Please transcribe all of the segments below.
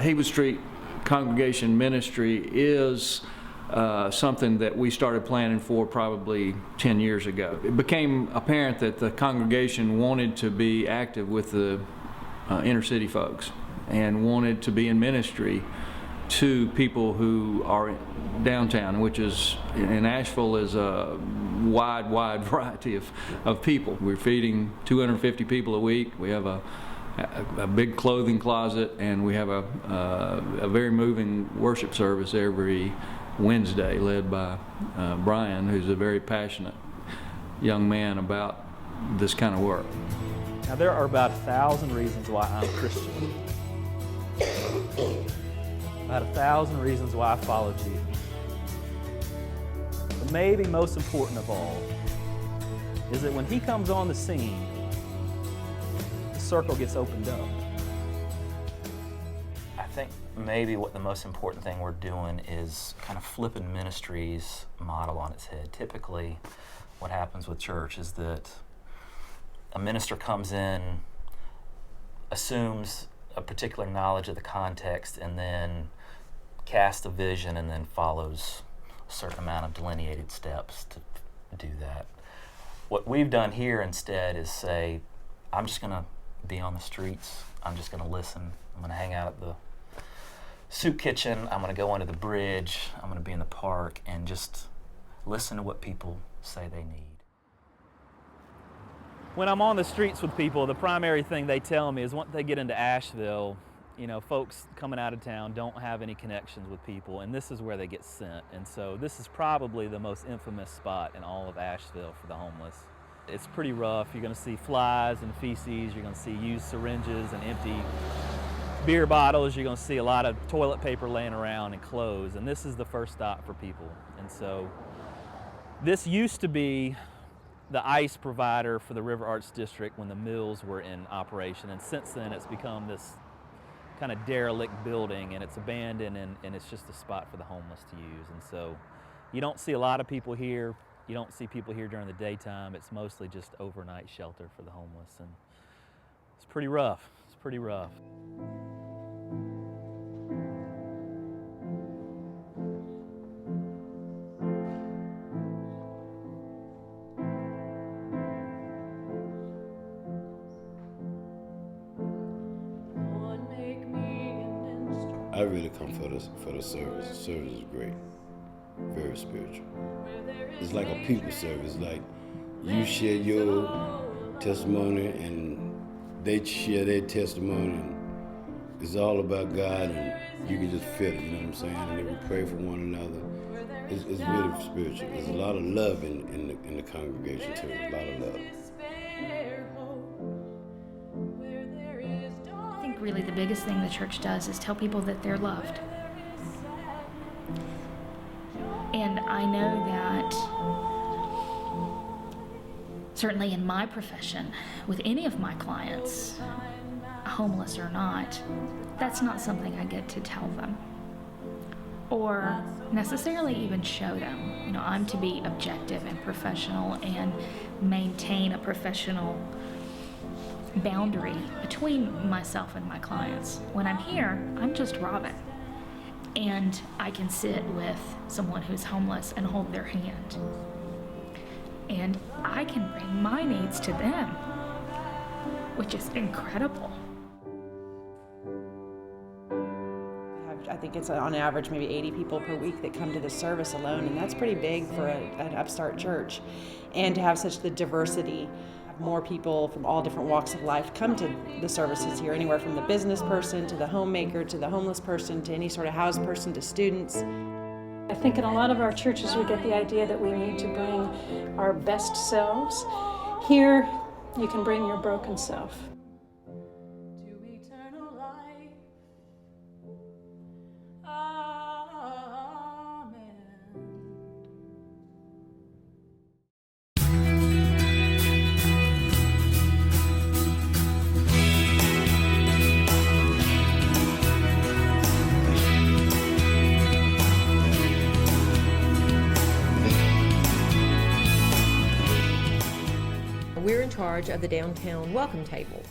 Haywood Street Congregation ministry is something that we started planning for probably 10 years ago. It became apparent that the congregation wanted to be active with the inner city folks and wanted to be in ministry to people who are downtown, which is in Asheville is a wide variety of people. We're feeding 250 people a week. We have a big clothing closet, and we have a very moving worship service every Wednesday led by Brian, who's a very passionate young man about this kind of work. Now there are about 1,000 reasons why I'm Christian. About 1,000 reasons why I follow Jesus. But maybe most important of all is that when he comes on the scene, the circle gets opened up. I think maybe what the most important thing we're doing is kind of flipping ministry's model on its head. Typically, what happens with church is that a minister comes in, assumes a particular knowledge of the context, and then casts a vision and then follows a certain amount of delineated steps to do that. What we've done here instead is say, I'm just going to be on the streets, I'm just going to listen, I'm going to hang out at the soup kitchen, I'm going to go under the bridge, I'm going to be in the park, and just listen to what people say they need. When I'm on the streets with people, the primary thing they tell me is once they get into Asheville, you know, folks coming out of town don't have any connections with people, and this is where they get sent. And so this is probably the most infamous spot in all of Asheville for the homeless. It's pretty rough. You're going to see flies and feces, you're going to see used syringes and empty beer bottles, you're going to see a lot of toilet paper laying around and clothes, and this is the first stop for people. And so this used to be the ice provider for the River Arts District when the mills were in operation, and since then it's become this kind of derelict building, and it's abandoned, and it's just a spot for the homeless to use. And so you don't see a lot of people here. You don't see people here during the daytime. It's mostly just overnight shelter for the homeless, and it's pretty rough. It's pretty rough. I really come for the service. The service is great, very spiritual. It's like a people service. Like you share your testimony and they share their testimony. And it's all about God, and you can just feel it. You know what I'm saying? And then we pray for one another. It's really spiritual. There's a lot of love in the congregation too. A lot of love. Really the biggest thing the church does is tell people that they're loved. And I know that certainly in my profession, with any of my clients, homeless or not, that's not something I get to tell them or necessarily even show them. You know, I'm to be objective and professional and maintain a professional boundary between myself and my clients. When I'm here, I'm just Robin. And I can sit with someone who's homeless and hold their hand. And I can bring my needs to them, which is incredible. I think it's on average maybe 80 people per week that come to the service alone, and that's pretty big for an upstart church. And to have such the diversity, more people from all different walks of life come to the services here, anywhere from the business person to the homemaker to the homeless person to any sort of housed person to students. I think in a lot of our churches we get the idea that we need to bring our best selves. Here, you can bring your broken self. We're in charge of the downtown welcome table.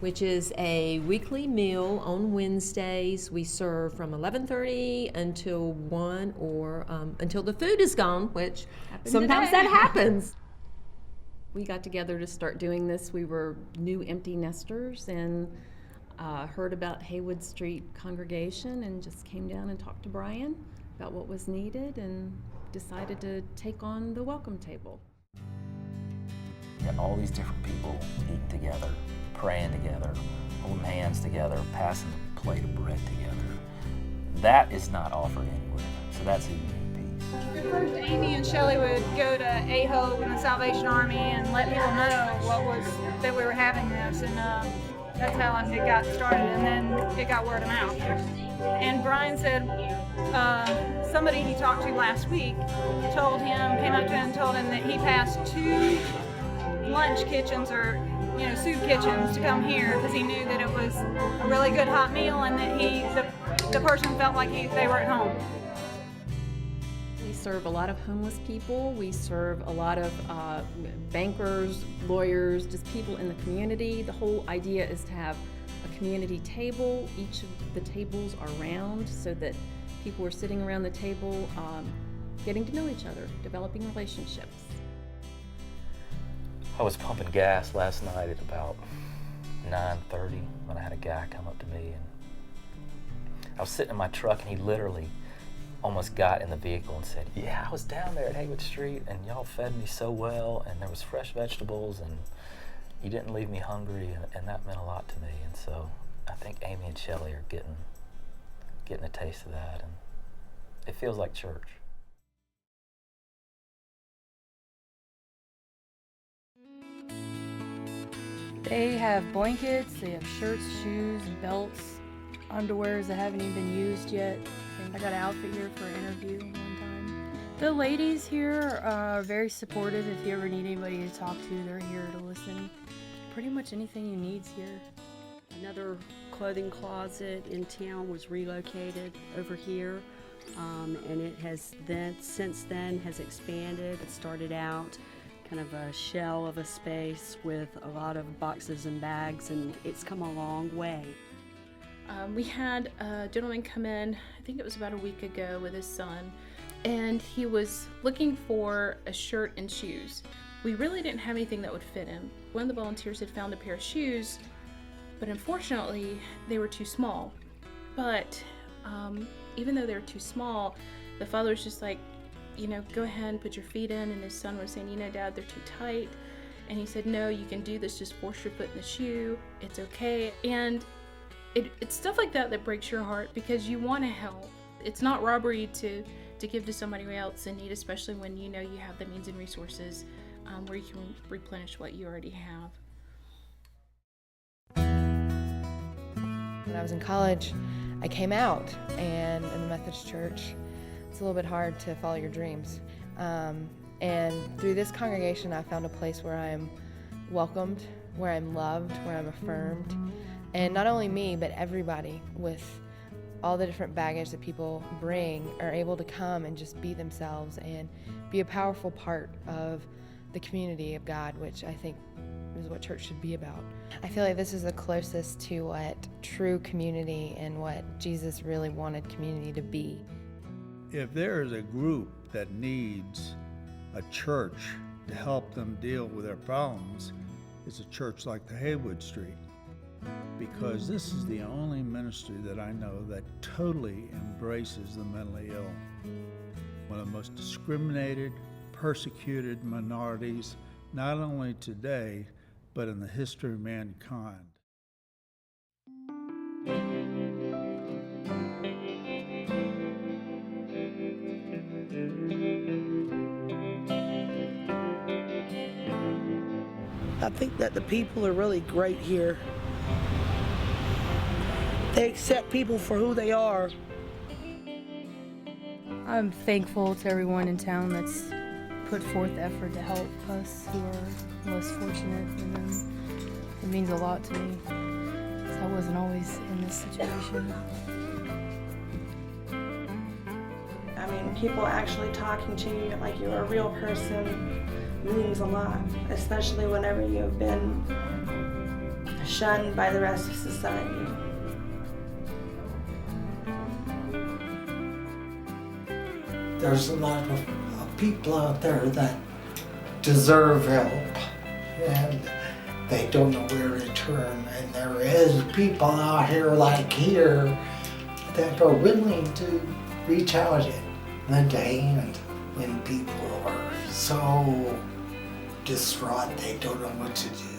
which is a weekly meal on Wednesdays. We serve from 11:30 until 1 or until the food is gone, which sometimes that happens. We got together to start doing this. We were new empty nesters and heard about Haywood Street Congregation and just came down and talked to Brian about what was needed and decided to take on the welcome table. Got all these different people eating together, praying together, holding hands together, passing a plate of bread together. That is not offered anywhere, so that's a unique piece. At first, Amy and Shelley would go to AHO and the Salvation Army and let people know that we were having this, and that's how it got started, and then it got word of mouth. And Brian said somebody he talked to last week came up to him and told him that he passed 2 lunch kitchens or soup kitchens to come here because he knew that it was a really good hot meal and that the person felt like they were at home. We serve a lot of homeless people. We serve a lot of bankers, lawyers, just people in the community. The whole idea is to have a community table. Each of the tables are round so that people are sitting around the table getting to know each other, developing relationships. I was pumping gas last night at about 9:30 when I had a guy come up to me, and I was sitting in my truck and he literally almost got in the vehicle and said, "Yeah, I was down there at Haywood Street and y'all fed me so well and there was fresh vegetables and you didn't leave me hungry," and that meant a lot to me. And so I think Amy and Shelley are getting a taste of that, and it feels like church. They have blankets, they have shirts, shoes, belts, underwears that haven't even been used yet. I got an outfit here for an interview one time. The ladies here are very supportive. If you ever need anybody to talk to, they're here to listen. Pretty much anything you need's here. Another clothing closet in town was relocated over here, and it has since then has expanded. It started out kind of a shell of a space with a lot of boxes and bags, and it's come a long way. We had a gentleman come in, I think it was about a week ago, with his son, and he was looking for a shirt and shoes. We really didn't have anything that would fit him. One of the volunteers had found a pair of shoes, but unfortunately they were too small. But even though they were too small, the father was just like, go ahead and put your feet in, and his son was saying, Dad, they're too tight. And he said, no, you can do this, just force your foot in the shoe, it's okay. And it's stuff like that that breaks your heart because you want to help. It's not robbery to give to somebody else in need, especially when you have the means and resources where you can replenish what you already have. When I was in college, I came out, and in the Methodist Church, it's a little bit hard to follow your dreams. And through this congregation, I found a place where I'm welcomed, where I'm loved, where I'm affirmed. And not only me, but everybody with all the different baggage that people bring are able to come and just be themselves and be a powerful part of the community of God, which I think is what church should be about. I feel like this is the closest to what true community and what Jesus really wanted community to be. If there is a group that needs a church to help them deal with their problems, it's a church like the Haywood Street. Because this is the only ministry that I know that totally embraces the mentally ill. One of the most discriminated, persecuted minorities, not only today, but in the history of mankind. I think that the people are really great here. They accept people for who they are. I'm thankful to everyone in town that's put forth effort to help us who are less fortunate than them. It means a lot to me, because I wasn't always in this situation. I mean, people actually talking to you like you're a real person means a lot, especially whenever you've been shunned by the rest of society. There's a lot of people out there that deserve help, and they don't know where to turn. And there is people out here like here that are willing to reach out in the day and when people are so distraught they don't know what to do.